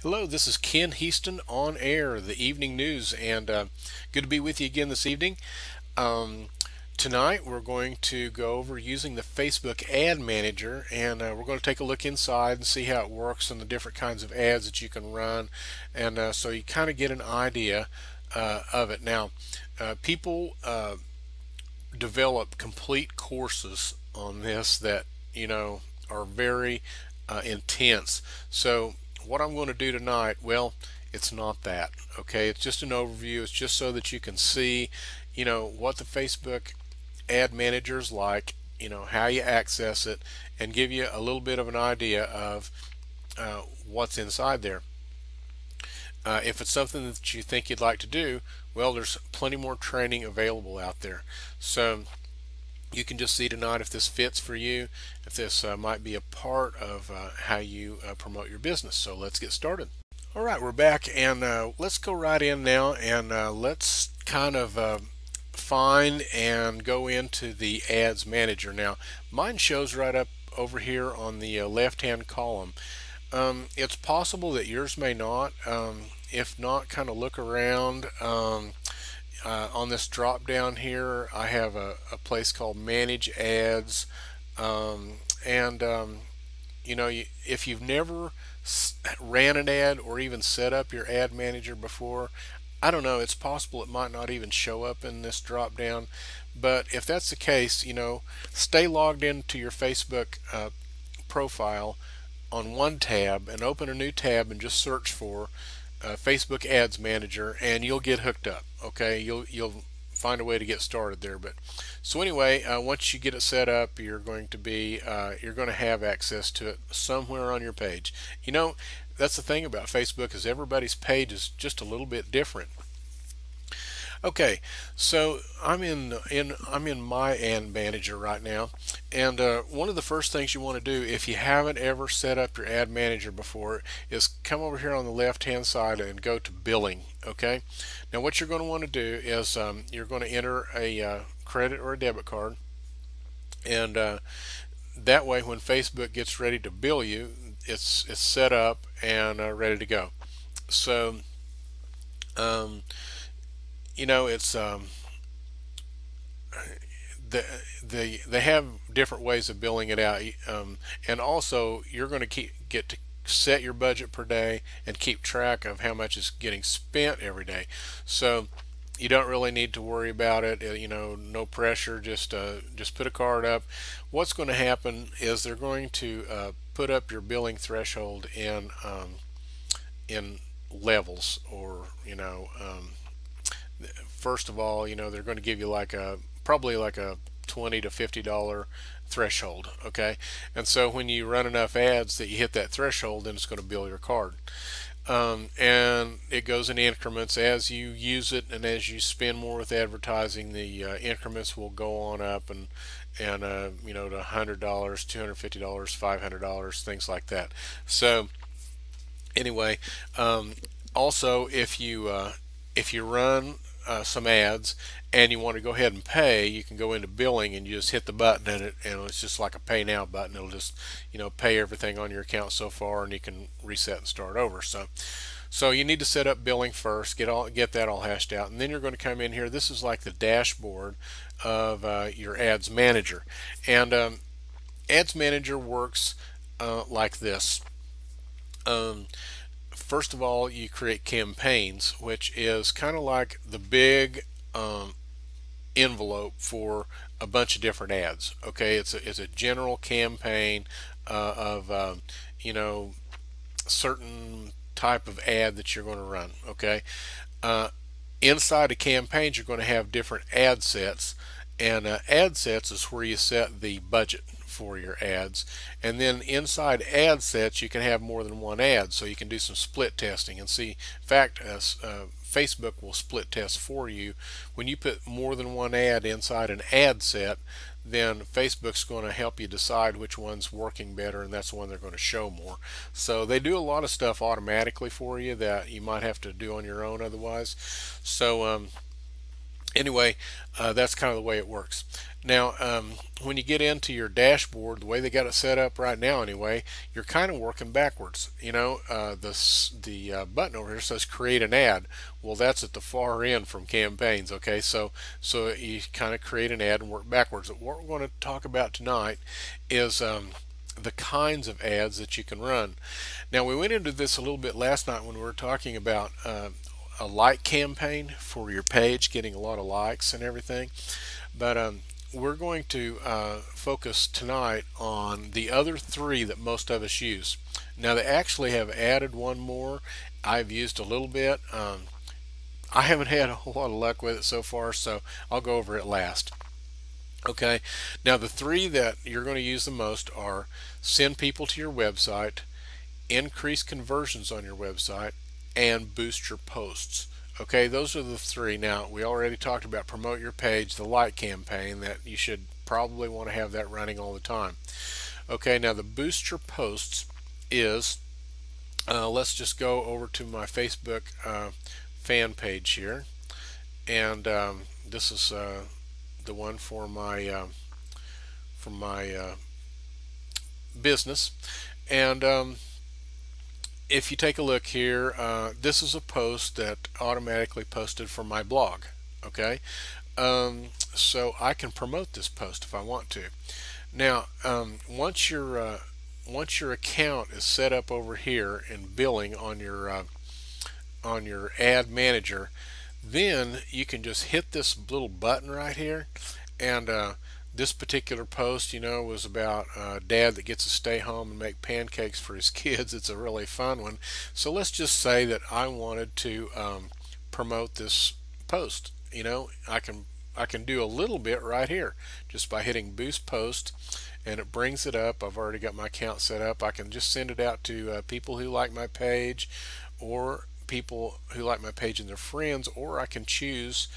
Hello, this is Ken Heaston on air, the evening news, and good to be with you again this evening. Um, Tonight, we're going to go over using the Facebook Ad Manager, and we're going to take a look inside and see how it works and the different kinds of ads that you can run, and so you kind of get an idea of it. Now, people develop complete courses on this that are very intense. So what I'm going to do tonight, well, it's not that. Okay, it's just an overview. It's just so that you can see, what the Facebook ad manager is like, how you access it, and give you a little bit of an idea of what's inside there. If it's something that you think you'd like to do, well, there's plenty more training available out there. So you can just see tonight if this fits for you, if this might be a part of how you promote your business. So let's get started. All right, we're back, and let's go right in now, and let's kind of find and go into the ads manager. Now, mine shows right up over here on the left-hand column. It's possible that yours may not. If not, kind of look around. On this drop down here, I have a place called Manage Ads, and if you've never ran an ad or even set up your ad manager before, I don't know, it's possible it might not even show up in this drop down. But if that's the case, stay logged into your Facebook profile on one tab and open a new tab and just search for Facebook Ads Manager, and you'll get hooked up. Okay, you'll find a way to get started there. But so anyway, once you get it set up, you're going to have access to it somewhere on your page. That's the thing about Facebook, is everybody's page is just a little bit different. Okay, so I'm in my ad manager right now, and one of the first things you want to do, if you haven't ever set up your ad manager before, is come over here on the left hand side and go to billing. Okay, now what you're going to want to do is you're going to enter a credit or a debit card, and that way when Facebook gets ready to bill you, it's set up and ready to go. So it's they have different ways of billing it out, and also you're going to get to set your budget per day and keep track of how much is getting spent every day. So you don't really need to worry about it. No pressure. Just put a card up. What's going to happen is they're going to put up your billing threshold in levels, or first of all, they're going to give you probably like a $20 to $50 threshold. Okay, and so when you run enough ads that you hit that threshold, then it's going to bill your card. And it goes in increments as you use it, and as you spend more with advertising, the increments will go on up, and to $100, $250, $500, things like that. So anyway, also if you run some ads and you want to go ahead and pay, you can go into billing and you just hit the button, and it's just like a pay now button. It'll just pay everything on your account so far, and you can reset and start over. So you need to set up billing first, get that all hashed out, and then you're going to come in here. This is like the dashboard of your ads manager, and ads manager works like this. First of all, you create campaigns, which is kind of like the big envelope for a bunch of different ads. Okay, it's a general campaign of certain type of ad that you're going to run. Okay, inside of campaigns, you're going to have different ad sets, and ad sets is where you set the budget for your ads, and then inside ad sets you can have more than one ad, so you can do some split testing and see. In fact, Facebook will split test for you. When you put more than one ad inside an ad set, then Facebook's going to help you decide which one's working better, and that's the one they're going to show more. So they do a lot of stuff automatically for you that you might have to do on your own otherwise. So Anyway, that's kind of the way it works. Now, when you get into your dashboard, the way they got it set up right now, anyway, you're kind of working backwards. You know, the button over here says create an ad. Well, that's at the far end from campaigns. Okay, so you kind of create an ad and work backwards. What we're going to talk about tonight is the kinds of ads that you can run. Now, we went into this a little bit last night when we were talking about a like campaign for your page, getting a lot of likes and everything. But we're going to focus tonight on the other three that most of us use. Now, they actually have added one more. I've used a little bit. I haven't had a whole lot of luck with it so far, so I'll go over it last. Okay, now the three that you're going to use the most are send people to your website, increase conversions on your website, and boost your posts. Okay, those are the three. Now, we already talked about promote your page, the like campaign, that you should probably want to have that running all the time. Okay, now the boost your posts is, let's just go over to my Facebook fan page here. And this is the one for my business. And if you take a look here, this is a post that automatically posted from my blog. Okay, so I can promote this post if I want to. Now, once your account is set up over here in billing on your ad manager, then you can just hit this little button right here. And this particular post, you know, was about a dad that gets to stay home and make pancakes for his kids. It's a really fun one. So let's just say that I wanted to promote this post. You know, I can do a little bit right here just by hitting boost post, and it brings it up. I've already got my account set up. I can just send it out to people who like my page, or people who like my page and their friends, or I can choose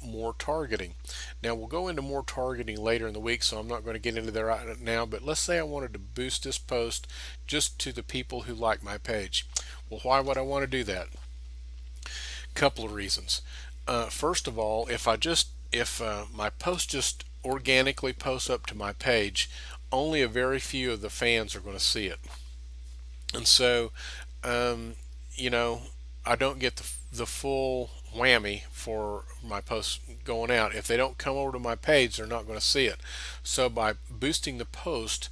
more targeting. Now, we'll go into more targeting later in the week, so I'm not going to get into that right now, but let's say I wanted to boost this post just to the people who like my page. Well, why would I want to do that? Couple of reasons. First of all, if my post just organically posts up to my page, only a very few of the fans are going to see it. And so you know, I don't get the full whammy for my posts going out. If they don't come over to my page, they're not going to see it. So by boosting the post,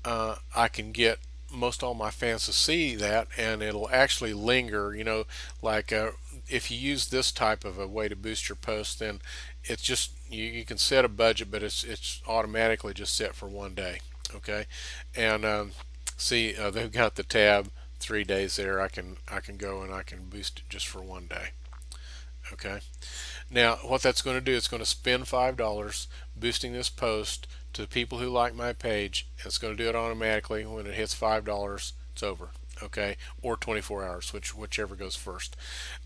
I can get most all my fans to see that, and it'll actually linger. You know, like if you use this type of a way to boost your post, then it's just you can set a budget, but it's automatically just set for one day. Okay, and see, they've got the tab 3 days there. I can go and I can boost it just for one day. Okay, now what that's going to do, it's going to spend $5 boosting this post to the people who like my page, and it's going to do it automatically. When it hits $5, it's over. Okay, or 24 hours, whichever goes first.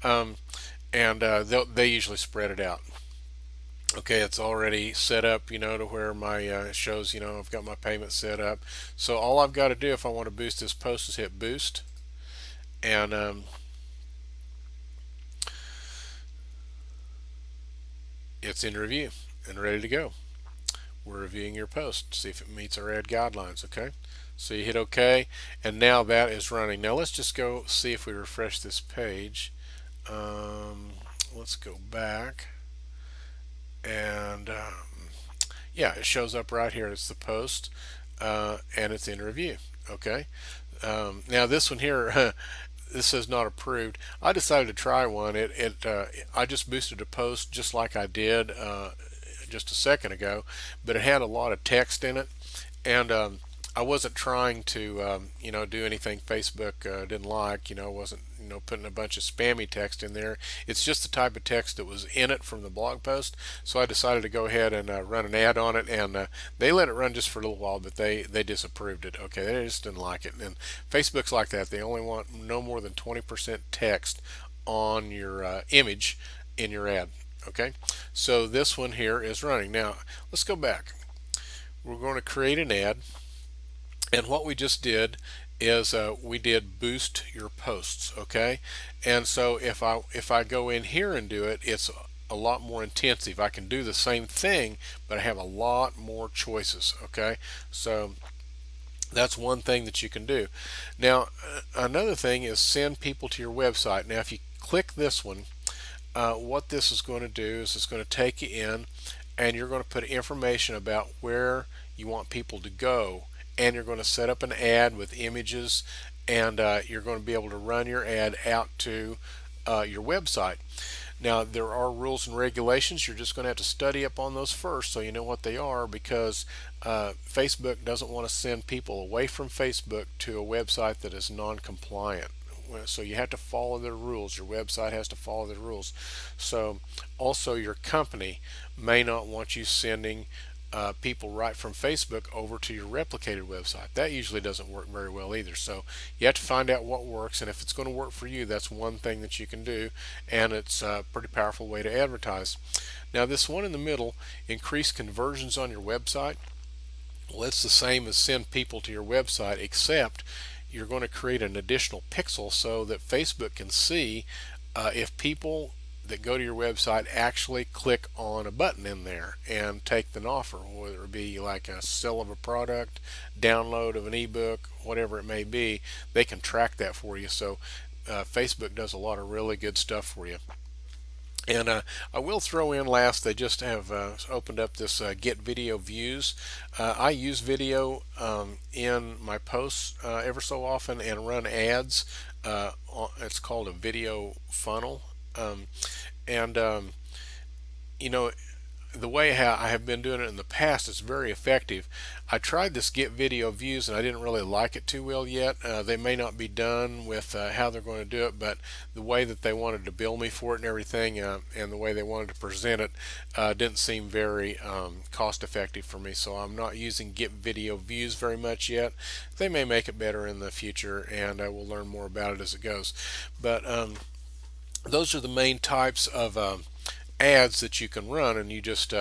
And they usually spread it out. Okay, it's already set up, you know, to where my shows, you know, I've got my payment set up. So all I've got to do if I want to boost this post is hit boost, and it's in review and ready to go. We're reviewing your post to see if it meets our ad guidelines. Okay, so you hit OK, and now that is running. Now let's just go see if we refresh this page. Let's go back. And yeah, it shows up right here. It's the post, and it's in review. Okay, now this one here, this says not approved. I decided to try one. I just boosted a post just like I did just a second ago, but it had a lot of text in it, and I wasn't trying to you know, do anything Facebook didn't like. You know, wasn't, you know, putting a bunch of spammy text in there. It's just the type of text that was in it from the blog post. So I decided to go ahead and run an ad on it, and they let it run just for a little while, but they disapproved it. Okay, they just didn't like it. And Facebook's like that. They only want no more than 20% text on your image in your ad. Okay, so this one here is running. Now let's go back. We're going to create an ad. And what we just did is we did boost your posts. Okay, and so if I go in here and do it, it's a lot more intensive. I can do the same thing, but I have a lot more choices. Okay, so that's one thing that you can do. Now, another thing is send people to your website. Now, if you click this one, what this is going to do is it's going to take you in, and you're going to put information about where you want people to go, and you're going to set up an ad with images, and you're going to be able to run your ad out to your website. Now, there are rules and regulations. You're just going to have to study up on those first so you know what they are, because Facebook doesn't want to send people away from Facebook to a website that is non-compliant. So you have to follow their rules. Your website has to follow their rules. So also your company may not want you sending people right from Facebook over to your replicated website. That usually doesn't work very well either. So you have to find out what works, and if it's going to work for you, that's one thing that you can do, and it's a pretty powerful way to advertise. Now, this one in the middle, increase conversions on your website. Well, it's the same as send people to your website, except you're going to create an additional pixel so that Facebook can see if people that go to your website actually click on a button in there and take an offer, whether it be like a sale of a product, download of an ebook, whatever it may be. They can track that for you. So Facebook does a lot of really good stuff for you. And I will throw in last, they just have opened up this get video views. I use video in my posts ever so often and run ads. It's called a video funnel. And you know, the way how I have been doing it in the past, it's very effective. I tried this get video views and I didn't really like it too well yet. They may not be done with how they're going to do it, but the way that they wanted to bill me for it and everything, and the way they wanted to present it, didn't seem very cost effective for me. So I'm not using get video views very much yet. They may make it better in the future, and I will learn more about it as it goes. But those are the main types of ads that you can run, and you just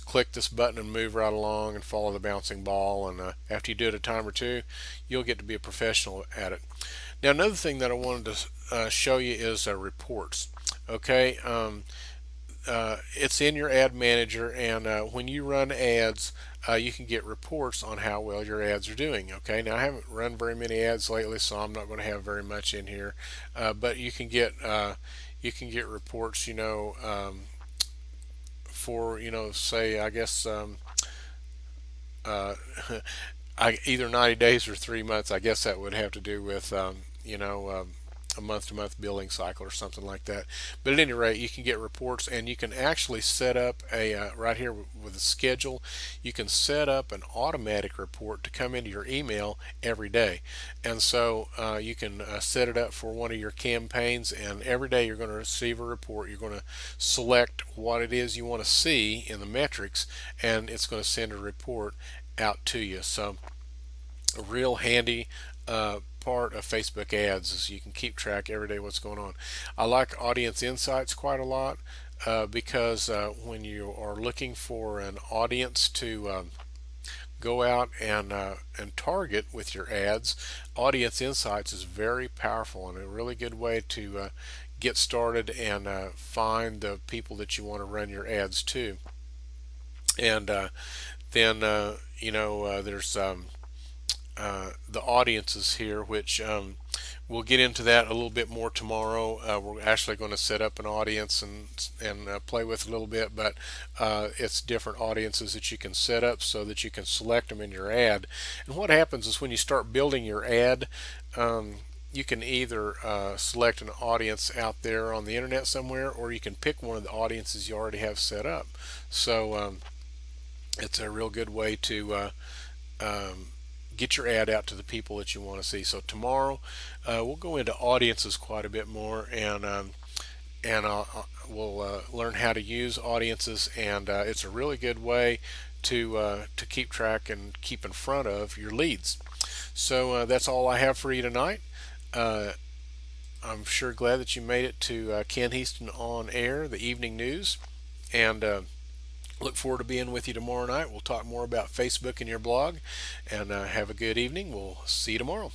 click this button and move right along and follow the bouncing ball, and after you do it a time or two, you'll get to be a professional at it. Now, another thing that I wanted to show you is reports. Okay, it's in your ad manager, and when you run ads, you can get reports on how well your ads are doing. Okay, now I haven't run very many ads lately, so I'm not going to have very much in here, but you can get reports, for, say, I guess either 90 days or 3 months. I guess that would have to do with a month-to-month billing cycle or something like that. But at any rate, you can get reports, and you can actually set up a right here with a schedule. You can set up an automatic report to come into your email every day, and so you can set it up for one of your campaigns, and every day you're going to receive a report. You're going to select what it is you want to see in the metrics, and it's going to send a report out to you. So a real handy part of Facebook ads is you can keep track every day what's going on. I like Audience Insights quite a lot because when you are looking for an audience to go out and target with your ads, Audience Insights is very powerful and a really good way to get started and find the people that you want to run your ads to. And then there's the audiences here, which we'll get into that a little bit more tomorrow. We're actually going to set up an audience and play with a little bit, but it's different audiences that you can set up so that you can select them in your ad. And what happens is when you start building your ad, you can either select an audience out there on the internet somewhere, or you can pick one of the audiences you already have set up. So it's a real good way to get your ad out to the people that you want to see. So tomorrow we'll go into audiences quite a bit more, and we'll learn how to use audiences, and it's a really good way to keep track and keep in front of your leads. So that's all I have for you tonight. I'm sure glad that you made it to Ken Heaston on Air, the evening news, and look forward to being with you tomorrow night. We'll talk more about Facebook and your blog, and have a good evening. We'll see you tomorrow.